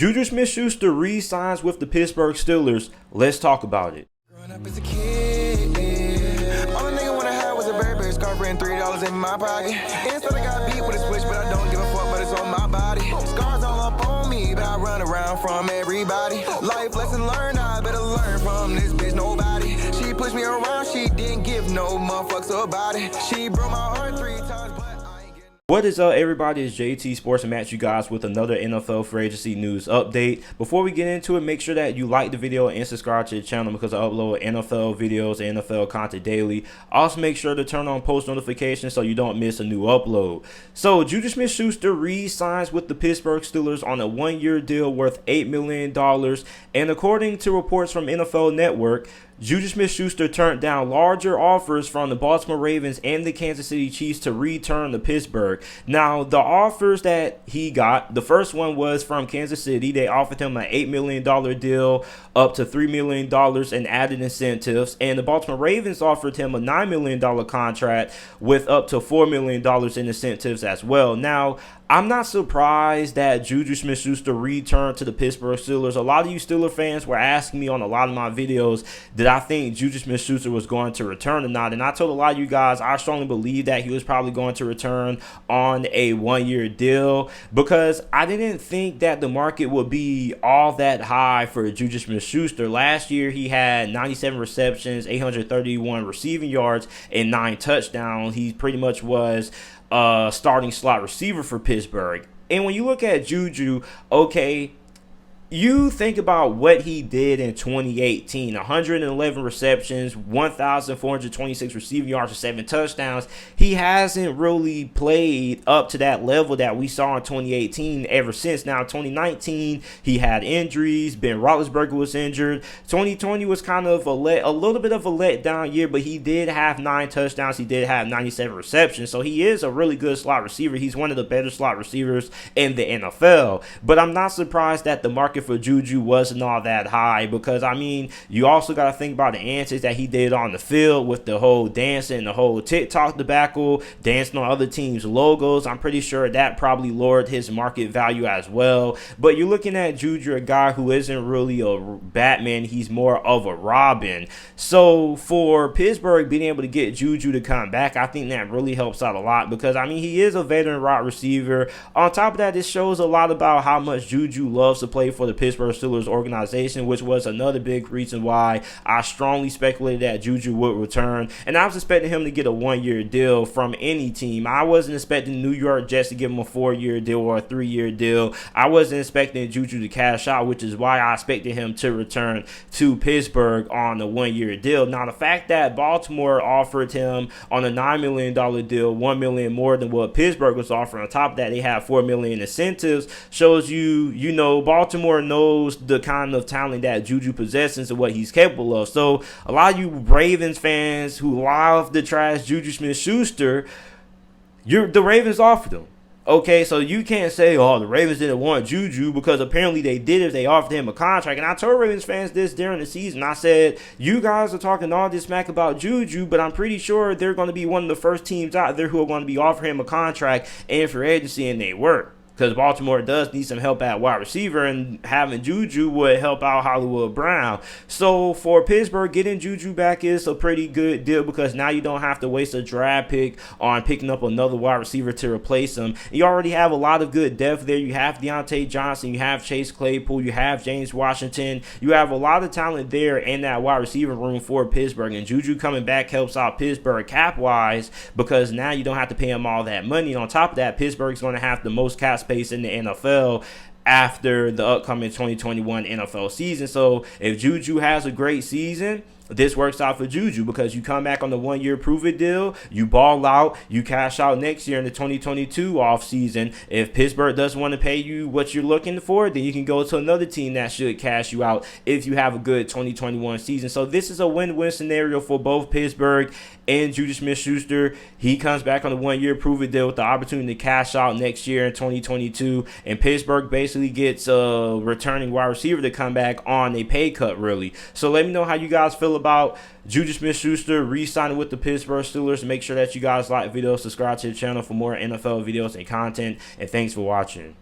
Juju Smith-Schuster re-signs with the Pittsburgh Steelers. Let's talk about it. Growing up as a kid, yeah. All a nigga wanna have was a Burberry scarf and $3 in my pocket. Instead I got beat with a switch, but I don't give a fuck, but it's on my body. Scars all up on me, but I run around from everybody. Life lesson learned, I better learn from this bitch, nobody. She pushed me around, she didn't give no motherfucks about it. She broke my heart 3 times, but I ain't getting. What is up, everybody? It's JT Sports and Matt, you guys, with another NFL free agency news update. Before we get into it, make sure that you like the video and subscribe to the channel because I upload NFL videos and NFL content daily. Also, make sure to turn on post notifications so you don't miss a new upload. So, Juju Smith-Schuster re-signs with the Pittsburgh Steelers on a one-year deal worth $8 million. And according to reports from NFL Network, Juju Smith-Schuster turned down larger offers from the Baltimore Ravens and the Kansas City Chiefs to return to Pittsburgh. Now, the offers that he got, the first one was from Kansas City. They offered him an $8 million deal up to $3 million and added incentives. And the Baltimore Ravens offered him a $9 million contract with up to $4 million in incentives as well. Now, I'm not surprised that Juju Smith-Schuster returned to the Pittsburgh Steelers. A lot of you Steelers fans were asking me on a lot of my videos that I think Juju Smith-Schuster was going to return or not. And I told a lot of you guys I strongly believe that he was probably going to return on a one-year deal because I didn't think that the market would be all that high for Juju Smith-Schuster. Last year, he had 97 receptions, 831 receiving yards, and 9 touchdowns. He pretty much was starting slot receiver for Pittsburgh. And when you look at Juju, okay, you think about what he did in 2018, 111 receptions, 1,426 receiving yards, and 7 touchdowns. He hasn't really played up to that level that we saw in 2018 ever since. Now, 2019, he had injuries. Ben Roethlisberger was injured. 2020 was kind of a little bit of a letdown year, but he did have 9 touchdowns. He did have 97 receptions. So he is a really good slot receiver. He's one of the better slot receivers in the NFL. But I'm not surprised that the market for Juju wasn't all that high because, I mean, you also got to think about the antics that he did on the field with the whole dancing, the whole TikTok debacle, dancing on other teams' logos. I'm pretty sure that probably lowered his market value as well. But you're looking at Juju, a guy who isn't really a Batman. He's more of a Robin. So for Pittsburgh being able to get Juju to come back, I think that really helps out a lot because, I mean, he is a veteran wide receiver. On top of that, this shows a lot about how much Juju loves to play for the Pittsburgh Steelers organization, which was another big reason why I strongly speculated that Juju would return. And I was expecting him to get a one-year deal from any team. I wasn't expecting New York Jets to give him a 4-year deal or a 3-year deal. I wasn't expecting Juju to cash out, which is why I expected him to return to Pittsburgh on a one-year deal. Now, the fact that Baltimore offered him on a $9 million deal, $1 million more than what Pittsburgh was offering. On top of that, they have $4 million incentives. Shows you know, Baltimore knows the kind of talent that Juju possesses and what he's capable of. So a lot of you Ravens fans who love to trash Juju Smith-Schuster, the Ravens offered him. Okay, so you can't say, oh, the Ravens didn't want Juju because apparently they did if they offered him a contract. And I told Ravens fans this during the season. I said, you guys are talking all this smack about Juju, but I'm pretty sure they're going to be one of the first teams out there who are going to be offering him a contract and free agency, and they were. Because Baltimore does need some help at wide receiver, and having Juju would help out Hollywood Brown. So for Pittsburgh, getting Juju back is a pretty good deal because now you don't have to waste a draft pick on picking up another wide receiver to replace him. You already have a lot of good depth there. You have Deontay Johnson, you have Chase Claypool, you have James Washington. You have a lot of talent there in that wide receiver room for Pittsburgh. And Juju coming back helps out Pittsburgh cap-wise because now you don't have to pay him all that money. And on top of that, Pittsburgh's going to have the most cap space in the NFL after the upcoming 2021 NFL season. So if Juju has a great season, this works out for Juju because you come back on the one-year prove-it deal, you ball out, you cash out next year in the 2022 offseason. If Pittsburgh doesn't want to pay you what you're looking for, then you can go to another team that should cash you out if you have a good 2021 season. So this is a win-win scenario for both Pittsburgh and Juju Smith-Schuster. He comes back on the one-year prove-it deal with the opportunity to cash out next year in 2022, and Pittsburgh basically gets a returning wide receiver to come back on a pay cut, really. So let me know how you guys feel about Juju Smith-Schuster re-signing with the Pittsburgh Steelers. Make sure that you guys like the video, subscribe to the channel for more NFL videos and content, and thanks for watching.